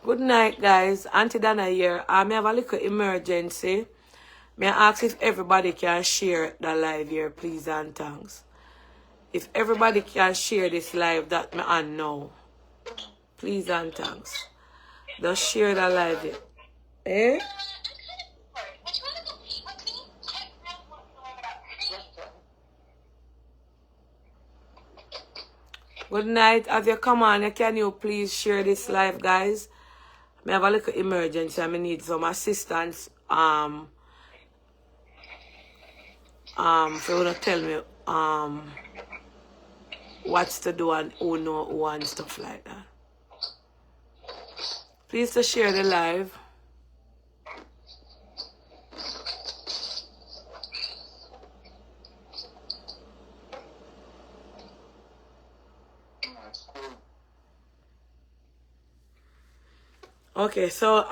Good night, guys. Auntie Dana here. I may have a little emergency. May I ask if everybody can share the live here, please and thanks. If everybody can share this live, that me and know. Please and thanks. Just share the live here. Eh? Good night. As you come on, can you please share this live, guys? I have a little emergency. I need some assistance. For you to tell me what's to do and who know who and stuff like that. Please to share the live. Okay, so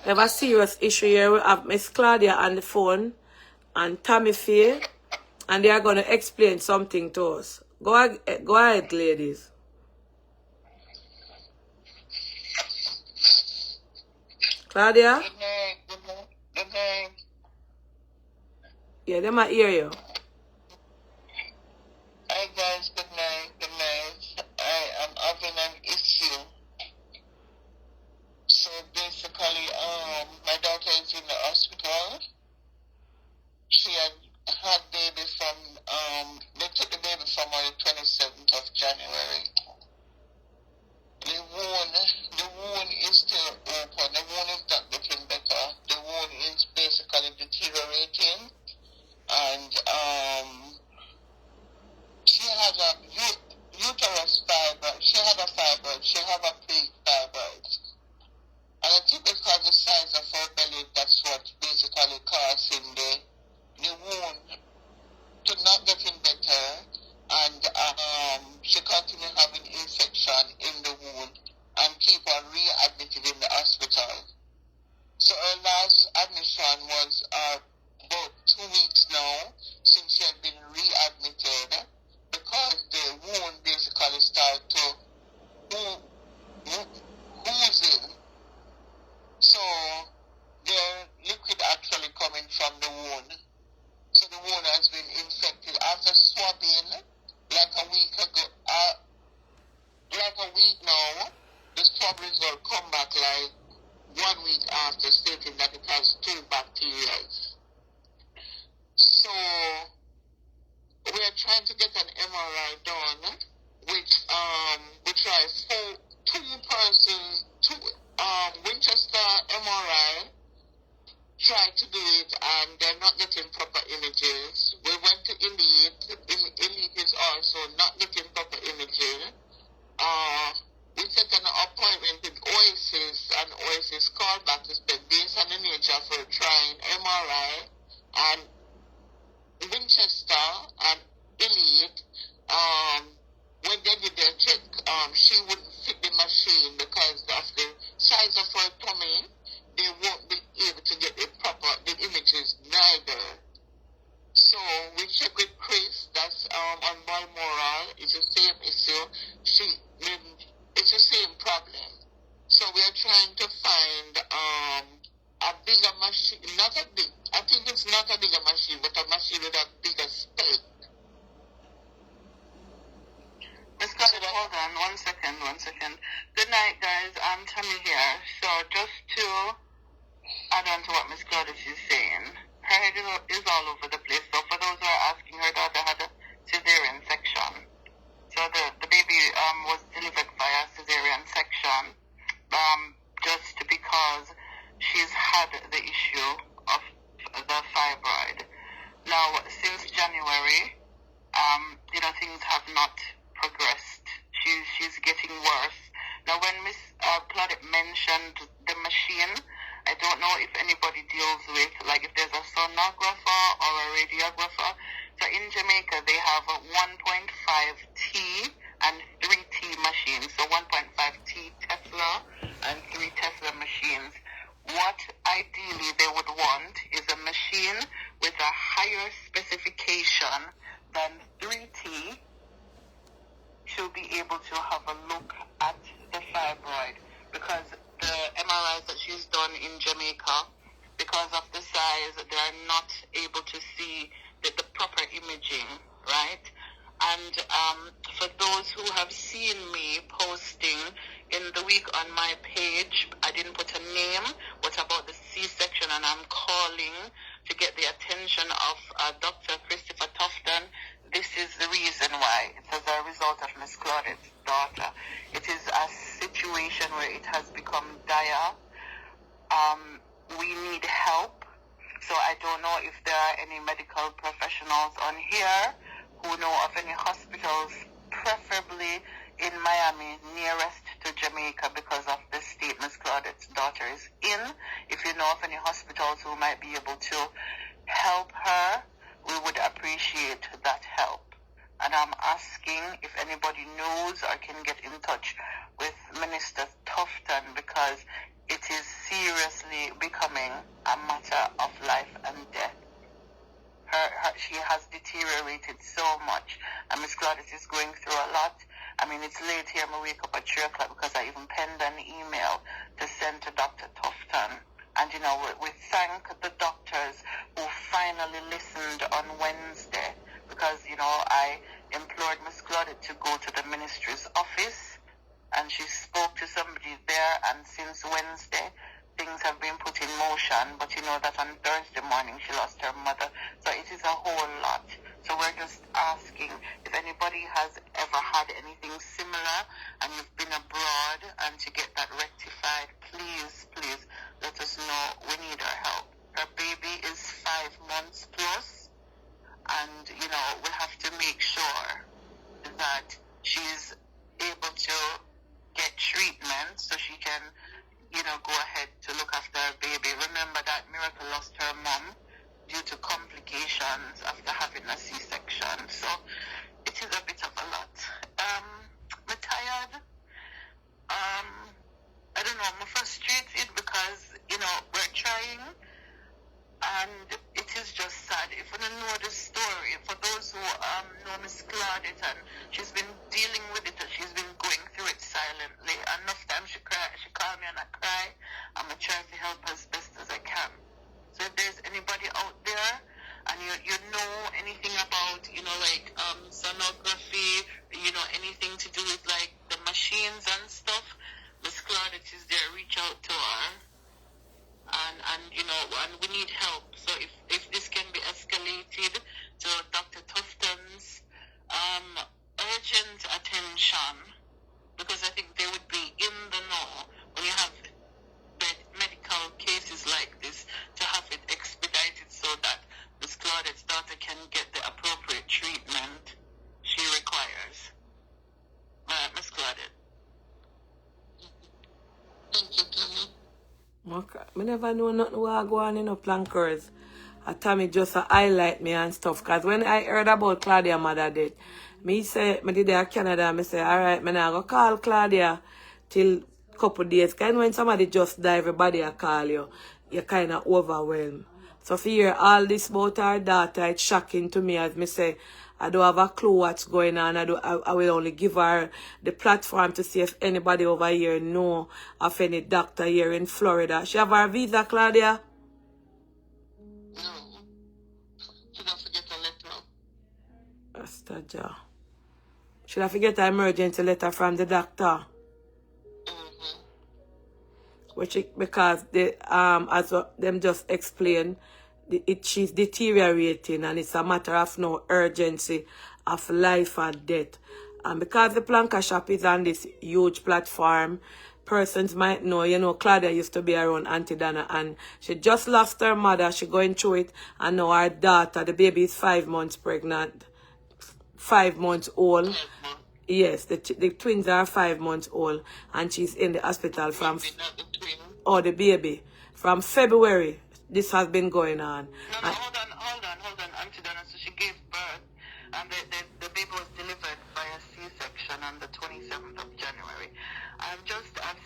we have a serious issue here. We have Miss Claudia on the phone and Tammy Faye, and they are going to explain something to us. Go ahead, ladies. Claudia? Good night. Good night. Yeah, they might hear you. Hi guys, good night. Good night. I am having an issue. So basically, my daughter is in the hospital. She had baby from, they took the baby from her the 27th of January. The wound is still open. The wound is not looking better. The wound is basically deteriorating. And she has a uterus fibroid. She had a fibroid. She had a big fibroid. And I think because the size of her belly, that's what basically causing the wound to not getting better. And she continued having infection in the wound and keep on readmitted in the hospital. So her last admission was about 2 weeks now since she had been readmitted because the wound basically started to oozing. So the liquid actually coming from the wound. So the wound has been infected. After swabbing, like a week now, the swab result come back like 1 week after, stating that it has 2 bacteria. So we are trying to get an MRI done, which we tried 2 Winchester MRI. Tried to do it and they're not getting proper images. We went to Elite. Elite is also not getting proper images. We set an appointment with Oasis and Oasis called back to say based on the nature of her trying MRI and Winchester and Elite, when they did their check, she wouldn't fit the machine because of the size of her tummy. They won't be able to get the images neither. So we check with Chris, that's on Balmoral. It's the same issue. It's the same problem. So we are trying to find a bigger machine, I think it's not a bigger machine, but a machine with a bigger space. Miss Claudia, hold on, 1 second. Good night, guys. I'm Tammy here. So just to add on to what Miss Claudia is saying, her head is all over the place. So for those who are asking, her daughter had a cesarean section. So the baby was delivered via cesarean section, just because she's had the issue of the fibroid. Now, since January, things have not progressed. She's getting worse. Now, when Miss Claudia mentioned the machine, I don't know if anybody deals with, like if there's a sonographer or a radiographer. So in Jamaica, they have a 1.5T and 3T machines. So 1.5T Tesla and 3 Tesla machines. What ideally they would want is a machine with a higher specification than 3T to be able to have a look at the in Jamaica. Because of the size, they are not able to see the proper imaging, right? And for those who have seen me posting in the week on my page, I didn't put a name, but about the C-section, and I'm calling to get the attention of Dr. Christopher Tufton. This is the reason why. It's as a result of Miss Claudia's daughter. It is a situation where it has become dire. We need help. So I don't know if there are any medical professionals on here who know of any hospitals, preferably in Miami, nearest to Jamaica, because of the state Miss Claudette's daughter is in. If you know of any hospitals who might be able to help her, we would appreciate that help. And I'm asking if anybody knows or can get in touch with Minister Tufton, because it is seriously becoming a matter of life and death. She has deteriorated so much, and Miss Claudette is going through a lot. I mean, it's late here. I wake up at 3 o'clock because I even penned an email to send to Dr. Tufton. And, you know, we thank the doctors who finally listened on Wednesday, because, you know, I implored Miss Claudette to go to the ministry's office, and she spoke to somebody there, and since Wednesday, things have been put in motion. But you know that on Thursday morning, she lost her mother. So it is a whole lot. So we're just asking if anybody has ever had anything similar and you've been abroad, and to get that rectified, please, please let us know. We need her help. Her baby is 5 months plus, and, you know, we have to make sure that she's able to get treatment so she can, you know, go ahead to look after her baby. Remember that Miracle lost her mom due to complications after having a C-section. So it is a bit of a lot. I'm tired. I don't know, I'm frustrated because, you know, we're trying, and it is just sad. If you don't know the story, for those who know Miss Claudette, and she's been dealing with it, and she's been going through it silently. Enough times she called me and I cry. I'm going to try to help her as best as I can. So if there's anybody out there, and you know anything about, you know, like sonography, you know, anything to do with like the machines and stuff, Miss Claudette is there. Reach out to her. And you know, and we need help. So if this can be escalated to Dr. Tufton's urgent attention, because I think they would be in the know when you have medical cases like this, to have it expedited so that Miss Claudette's daughter can get the appropriate treatment she requires. Miss Claudette. Thank you, Tommy. Okay. I never know nothing what go on in no plankers. Tommy just highlight me and stuff. Because when I heard about Claudia mother death, me say, me did there in Canada, me say, alright, me now go call Claudia till couple days. Because when somebody just die, everybody will call you. You're kind of overwhelmed. So for hear all this about our daughter, it's shocking to me. As me say, I don't have a clue what's going on. I will only give her the platform to see if anybody over here know of any doctor here in Florida. She have her visa, Claudia? No. Should I forget a letter? That's the job. Should I forget an emergency letter from the doctor? Because they as them just explained, she's deteriorating, and it's a matter of no urgency of life and death. And because the Planka Shop is on this huge platform, persons might know, you know, Claudia used to be around Auntie Dana, and she just lost her mother. She going through it, and now her daughter, the baby is 5 months pregnant, 5 months old. Yes, the twins are 5 months old, and she's in the hospital from... Oh, the baby. From February, this has been going on. No, hold on. Auntie Donna, so she gave birth, and the baby was delivered by a C-section on the 27th of January. I've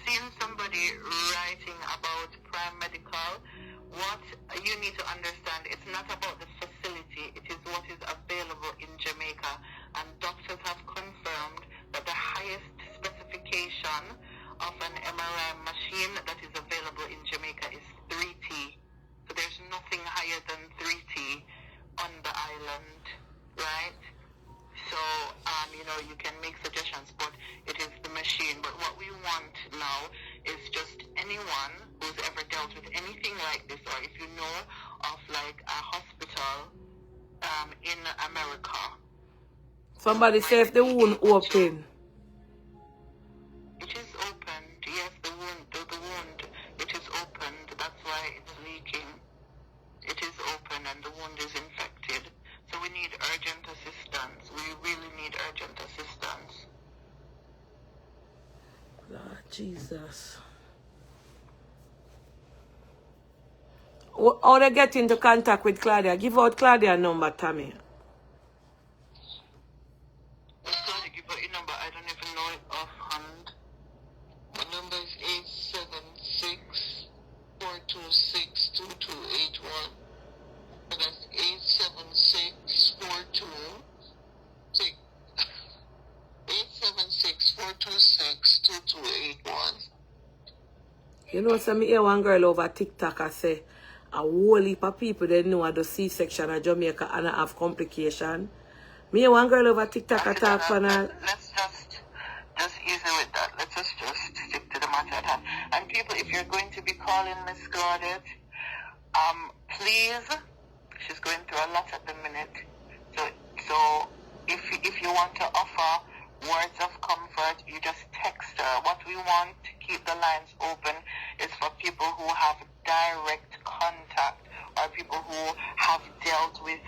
seen somebody writing about Prime Medical. What you need to understand, it's not about the facility, it is what is available in Jamaica. And doctors have confirmed that the highest specification of an MRI machine that is available in Jamaica is dealt with anything like this, or if you know of like a hospital in America. Somebody say if the wound open. It is opened, yes, the wound, it is opened, that's why it's leaking. It is open and the wound is infected. So we need urgent assistance. We really need urgent assistance. Lord Jesus. How they get into contact with Claudia? Give out Claudia number, Tammy. Claudia, give out your number. I don't even know it offhand. My number is 876-426-2281. And that's 876-426-2281. You know, some hear one girl over TikTok I say a whole heap of people they know I do C-section in Jamaica and I have complication. Me hear one girl over TikTok I talk for now. Let's just easy with that. Let's just stick to the matter at hand. And people, if you're going to be calling Miss Claudette, please, she's going through a lot at the minute. So if you want to offer words of comfort, you just text her. What we want to keep the lines open is for people who have direct contact or people who have dealt with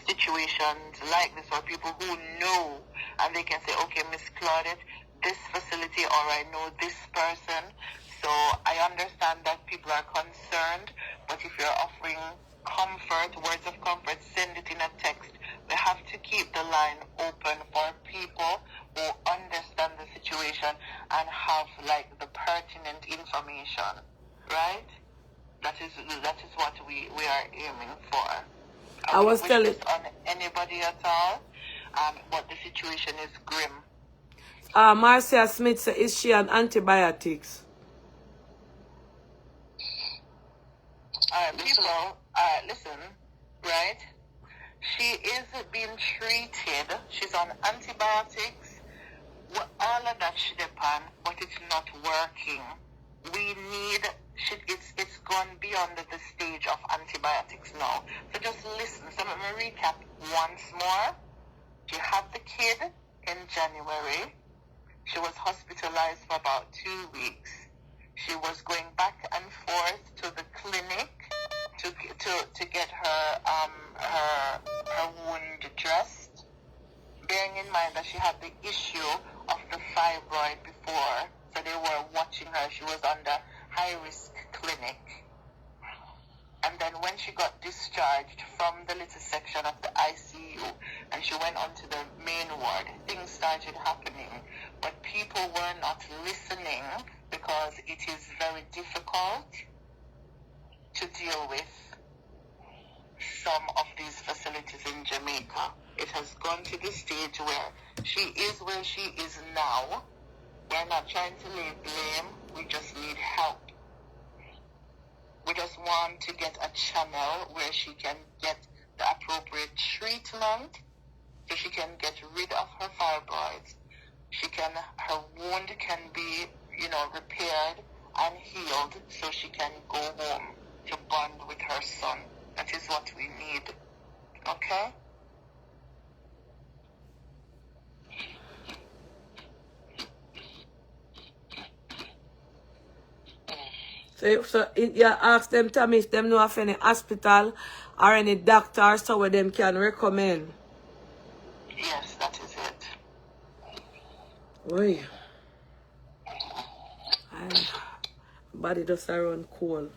situations like this, or people who know and they can say, okay, Miss Claudette, this facility, or I know this person. So I understand that people are concerned, but if you're offering comfort, words of comfort, send it in a text. We have to keep the line open for people who understand the situation and have like the pertinent information, right? That is what we are aiming for. I was telling this on anybody at all, but the situation is grim. Marcia Smith said, is she on antibiotics? People, listen, right? She is being treated. She's on antibiotics. All of that she depend, but it's not working. We need. It's gone beyond the stage of antibiotics now. So just listen. So let me recap once more. She had the kid in January. She was hospitalized for about 2 weeks. She was going back and forth to the clinic to get her wound dressed, bearing in mind that she had the issue of the fibroid before, so they were watching her. She was under high-risk clinic. And then when she got discharged from the little section of the ICU and she went on to the main ward, things started happening. But people were not listening because it is very difficult to deal with some of these facilities in Jamaica. It has gone to the stage where she is where she is now. We're not trying to lay blame. We just need help. We just want to get a channel where she can get the appropriate treatment so she can get rid of her fibroids. Her wound can be, repaired and healed so she can go home to bond with her son. That is what we need. Okay? So you ask them, Tommy, if them know of any hospital or any doctor so where them can recommend. Yes, that is it. Oi. Body just around cold.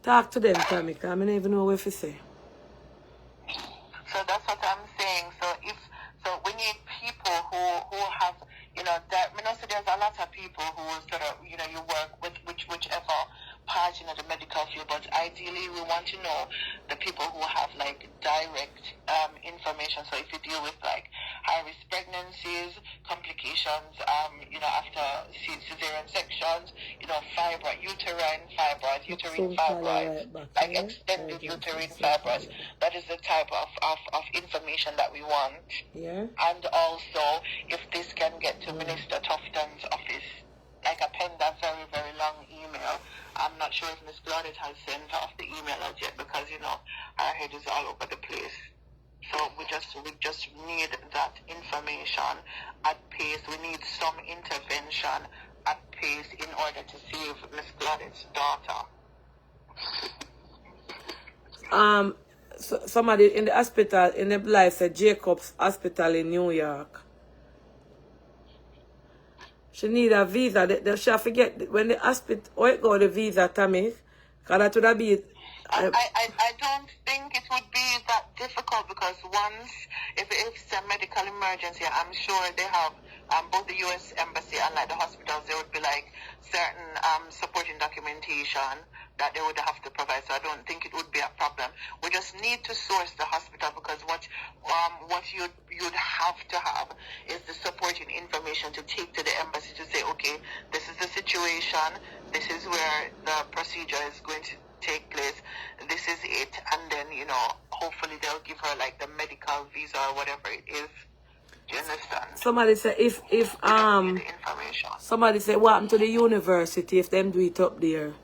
Talk to them, Tommy, because I don't even know what to say. So that's what I'm saying. So we need people who have, so there's a lot of people who sort of, you work with whichever part in the medical field, but ideally we want to know the people who have like direct information. So if you deal with like high-risk pregnancies, complications, after cesarean sections, uterine fibroids, like extended uterine fibroids. That is the type of information that we want. Yeah. And also, if this can get to Minister Tufton's office, like append that not sure if Miss Claudia has sent off the email as yet because, you know, her head is all over the place. So we just need that information at pace. We need some intervention at pace in order to save Miss Claudia's daughter. So somebody in the hospital, in the life said Jacobs Hospital in New York. She need a visa. She forget when the hospital, where it go the visa, Tammy? Because that would have been... I don't think it would be that difficult because once, if it's a medical emergency, I'm sure they have both the U.S. Embassy and like the hospitals, there would be like certain supporting documentation that they would have to provide. So I don't think it would be a problem. We just need to source the hospital because what you'd have to have is the supporting information to take to the embassy to say, okay, this is the situation, this is where the procedure is going to take place, this is it, and then, you know, hopefully they'll give her like the medical visa or whatever it is. Do you understand? Somebody say if somebody say what happened to the university if them do it up there?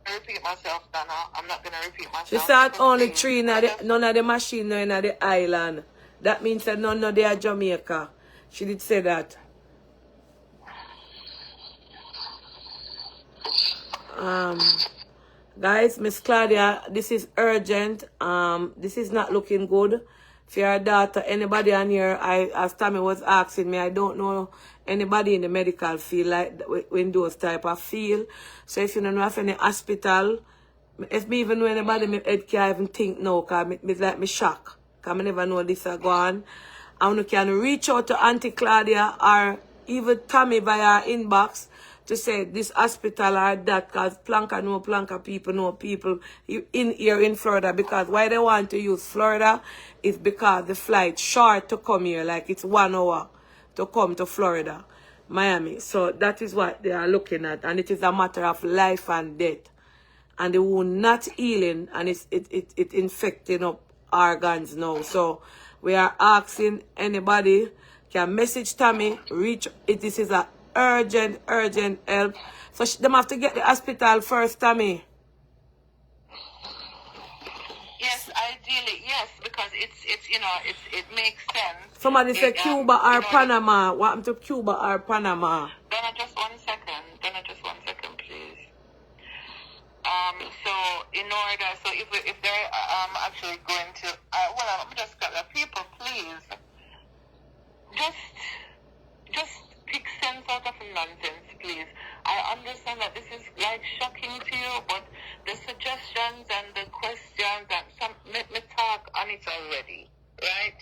I repeat myself, Donna. I'm not gonna repeat myself. She said only three in none of the machine in the island. That means that none of they are Jamaica. She did say that. Guys, Miss Claudia, this is urgent. This is not looking good for your daughter. Anybody on here, as Tammy was asking me, I don't know anybody in the medical field like in those type of field. So if you don't know of any hospital, if me even know anybody, my head can't even think now, because me like me shock. Because I never know this are going. And you can reach out to Auntie Claudia or even Tammy via inbox to say this hospital or that, because Planka people know people in here in Florida, because why they want to use Florida is because the flight short to come here, like it's 1 hour to come to Florida, Miami. So that is what they are looking at, and it is a matter of life and death. And the wound not healing, and it infecting up organs now. So we are asking anybody can message Tammy, reach it. This is a urgent help. So them have to get the hospital first, Tammy. Yes, ideally, yes, because it's you know, it makes sense. Somebody say Cuba or Panama. What happened to Cuba or Panama? Donna, just 1 second. Donna, just 1 second, please. So in order, so if they're actually going to, well, I'm just gonna people, please, just pick sense out of nonsense, please. I understand that this is like shocking to you, but the suggestions and the questions and some let me talk on it already, right?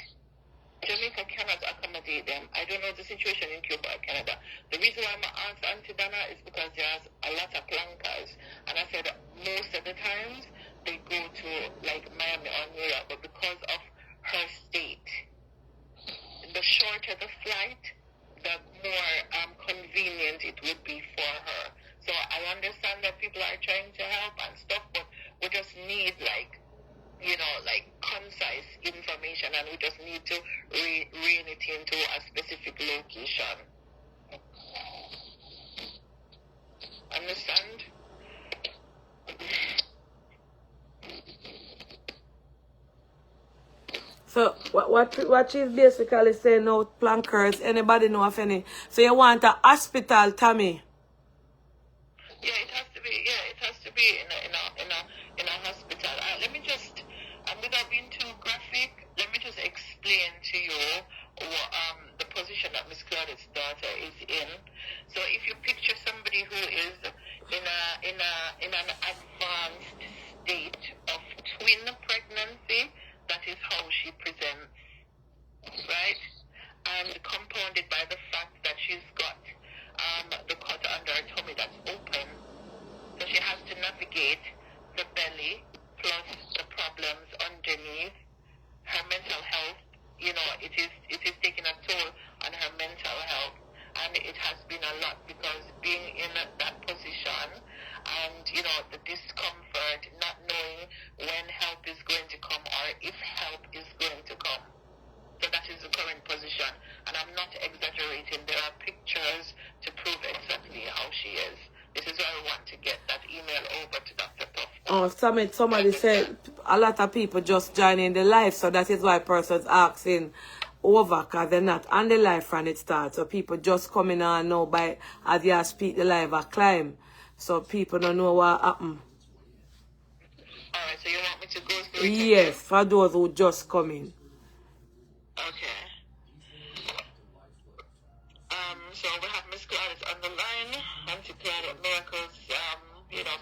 Jamaica cannot accommodate them. I don't know the situation in Cuba or Canada. The reason why I asked Auntie Dana is because there's a lot of plankers, and I said most of the times they go to like Miami or New York, but because of her state, the shorter the flight, the more convenient it would be for her. So I understand that people are trying to help and stuff, but we just need like, you know, like concise information, and we just need to rein it into a specific location. Understand? So what she's basically saying now, plankers, anybody know of any? So you want a hospital, Tammy? Yeah, it has to be. Yeah, it has to be in a hospital. Let me just, without being too graphic, let me just explain to you what, the position that Miss Claudia's daughter is in. So if you picture somebody who is in an advanced state of twin pregnancy, that is how she presents, right? And compounded by the fact that she's got the cut under her tummy that's open. So she has to navigate the belly plus the problems underneath. Her mental health, you know, it is taking a toll on her mental health. And it has been a lot because being in that position and, you know, the discomfort, not knowing when help is going to come or if help is going to come. So that is the current position. And I'm not exaggerating. There are pictures to prove exactly how she is. No, somebody said a lot of people just joining the live, so that is why persons asking over, because they're not on the live from it starts. So people just coming on now by as you speak the live a climb. So people don't know what happened. Alright, so you want me to go through it? Yes, for those who just come in. Okay. So we have Miss Claudia on the line, Auntie Claudia Miracles,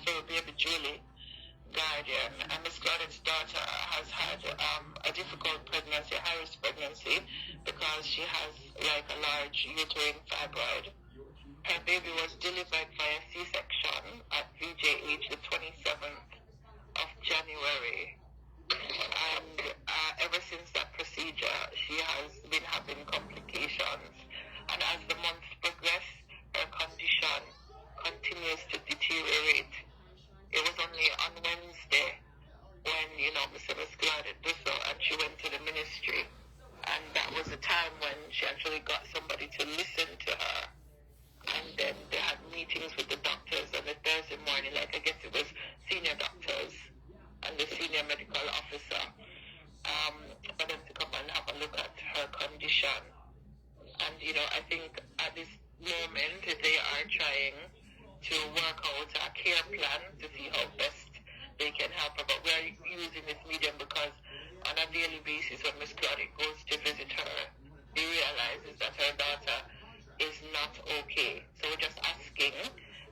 for baby Julie, guardian. And Miss Claudia's daughter has had a difficult pregnancy, a high-risk pregnancy, because she has like a large uterine fibroid. Her baby was delivered via C-section at VJH the 27th of January. And ever since that procedure, she has been having complications. And as the months progress, her condition continues to deteriorate. It was only on Wednesday when, Miss Claudia did so, and she went to the ministry. And that was the time when she actually got somebody to listen to her. And then they had meetings with the doctors on the Thursday morning, like I guess it was senior doctors and the senior medical officer, for them to come and have a look at her condition. And, I think at this moment they are trying to work out a care plan to see how best they can help her. But we're using this medium because on a daily basis when Miss Claudia goes to visit her, he realizes that her daughter is not okay. So we're just asking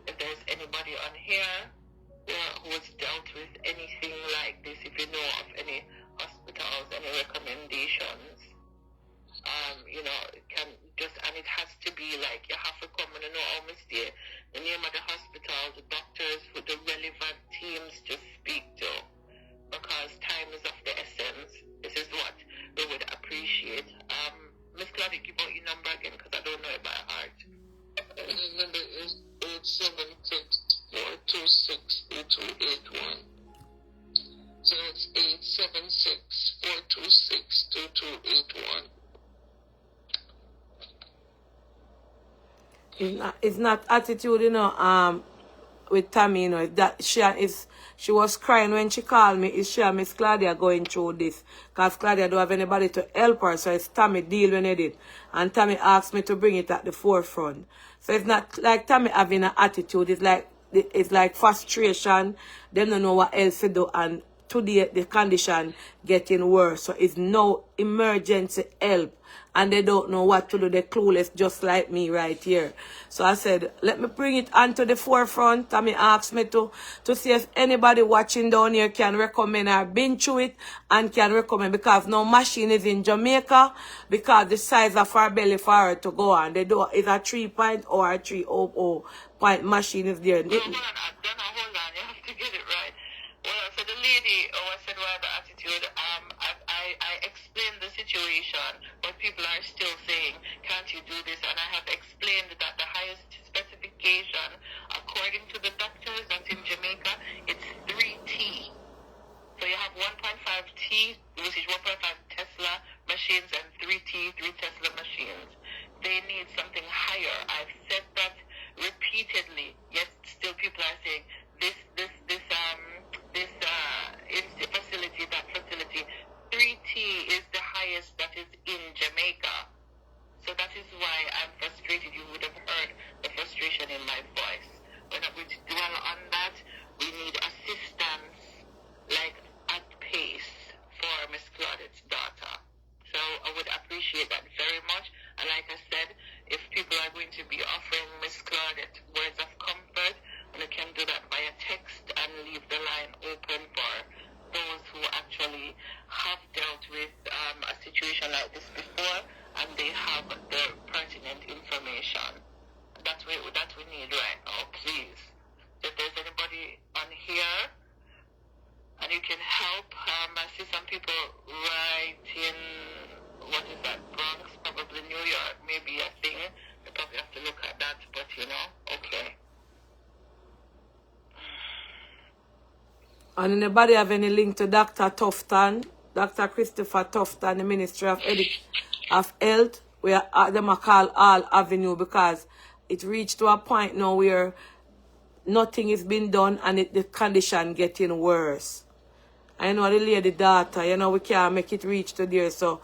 if there's anybody on here who has dealt with anything like this, if you know of any hospitals, any recommendations. And it has to be like, you have to come and almost the name of the hospital, the doctors, with the relevant teams to speak to, because time is of the essence. This is what we would appreciate. Miss Claudia, give out your number again, because I don't know it by heart. The number is 876-426-2281. So it's 876-426-2281. It's not attitude, with Tammy, that she was crying when she called me. Is she and Miss Claudia going through this? Because Claudia don't have anybody to help her, so it's Tammy dealing with it. And Tammy asked me to bring it at the forefront. So it's not like Tammy having an attitude. It's like frustration. They don't know what else to do, and today the condition getting worse. So it's no emergency help. And they don't know what to do. They're clueless, just like me right here. So I said, let me bring it onto the forefront. Tammy asked me to see if anybody watching down here can recommend or been through it and can recommend, because no machine is in Jamaica, because the size of her belly for her to go on. They do is a 3-point or a 3.0-point machine is there. Hold on, you have to get it right. Well, so the lady, I said, well, the attitude, I explained the situation, but people are still saying, can't you do this? And I have explained that the highest specification, according to the doctors that's in Jamaica, it's 3T. So you have 1.5T, which is 1.5 Tesla machines, and 3T, 3 Tesla machines. They need something higher. I've said that repeatedly, yet still people are saying, this facility, that facility, 3T is the highest that is in Jamaica. So that is why I'm frustrated. You would have heard the frustration in my voice. We're not going to dwell on that. We need assistance, like at pace, for Miss Claudia's daughter. So I would appreciate that very much. And like I said, if people are going to be offering Miss Claudia words of comfort, and they can do that via text and leave the line open for those who actually have dealt with a situation like this before, and they have the pertinent information. That we need right now, please. So if there's anybody on here and you can help, I see some people right in, what is that, Bronx, probably New York, maybe a thing. You probably have to look at that, but okay. And anybody have any link to Dr. Tufton, Dr. Christopher Tufton, the Ministry of Health, where them are called All Avenue, because it reached to a point now where nothing is being done and the condition getting worse. I know the lady daughter, you know, we can't make it reach to there. So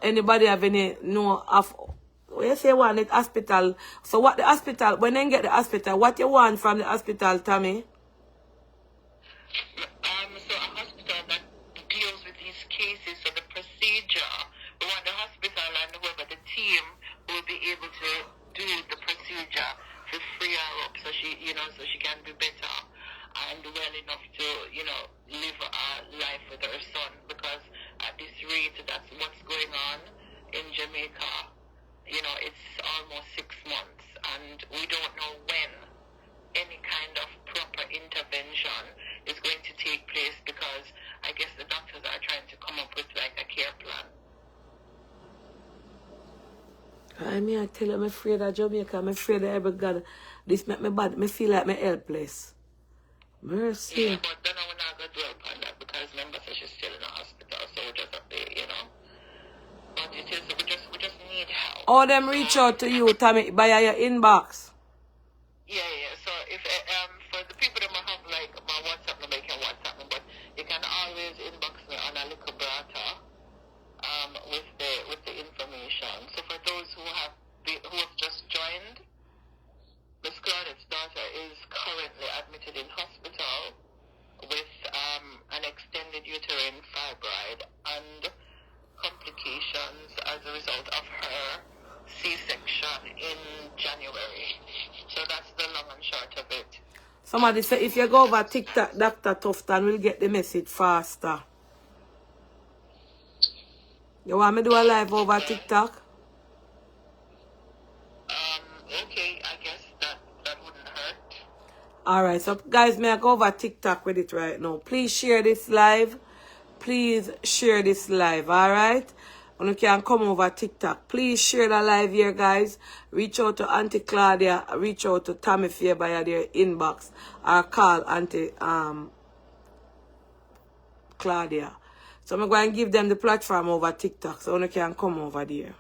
anybody have any what you say want at hospital? So what the hospital, when they get the hospital, what you want from the hospital, Tommy? So a hospital that deals with these cases, so the procedure, we want the hospital and whoever the team will be able to do the procedure to free her up so she, you know, so she can be better and well enough to, you know, live a life with her son, because at this rate, that's what's going on in Jamaica. You know, it's almost 6 months and we don't know when any kind of proper intervention is going to take place, because I guess the doctors are trying to come up with like a care plan. I mean, I tell you, I'm afraid of Jamaica. I'm afraid of every God. This make me bad. I feel like I'm helpless. Mercy. Yeah, but then we're not going to dwell upon that, because remember, so she's still in the hospital, so we just have to, you know. But it is, we just need help. All them reach out to you, Tommy, by your inbox. Yeah. So if for the people that might have like my WhatsApp number, you can WhatsApp me, but you can always inbox me on a little brata with the information. So for those who have just joined, Miss Claudia's daughter is currently admitted in hospital with an extended uterine fibroid and complications as a result of her C-section in January. So that's the long and short of it. Somebody say if you go over TikTok, Dr. Tufton will get the message faster. You want me to do a live over TikTok? Okay, I guess that wouldn't hurt. Alright, so guys, may I go over TikTok with it right now. Please share this live. Please share this live, alright? And you can come over TikTok. Please share the live here, guys. Reach out to Auntie Claudia. Reach out to Tommy Fair by their inbox. Or call Auntie Claudia. So I'm going to give them the platform over TikTok. So you can come over there.